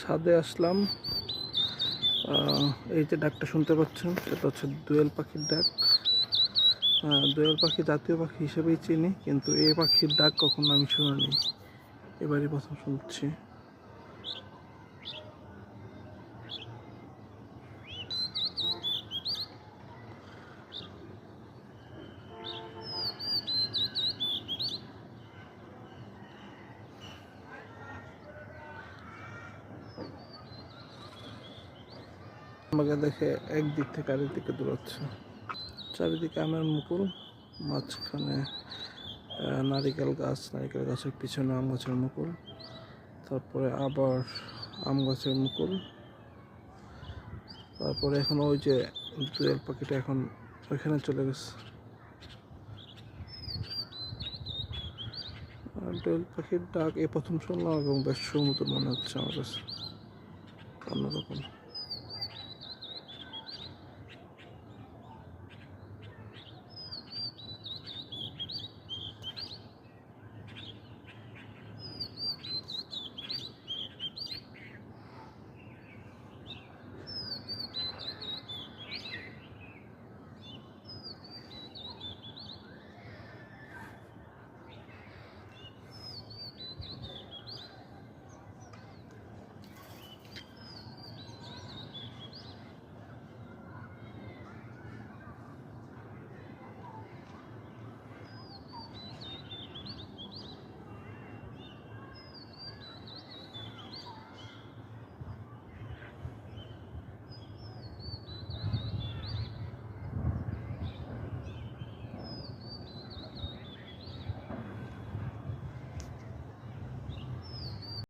ছাদে আসলাম। এই যে ডাকটা শুনতে পাচ্ছেন, সেটা হচ্ছে দোয়েল পাখির ডাক। দোয়েল পাখি জাতীয় পাখি হিসেবেই চিনি, কিন্তু এই পাখির ডাক কখনো আমি শুনিনি, এবারই প্রথম শুনছি। আমাকে দেখে একদিক থেকে আরেক দিকে দৌড়াচ্ছে। চারিদিকে আমের মুকুল, মাঝখানে নারিকেল গাছের পিছনে আম গাছের মুকুল, তারপরে আবার আম গাছের মুকুল, তারপরে এখন ওই যে দোয়েল পাখিটা এখন ওইখানে চলে গেছে। দোয়েল পাখির ডাক এই প্রথম শুনলাম এবং বেশ সুমধুর মনে হচ্ছে আমার কাছে, অন্যরকম।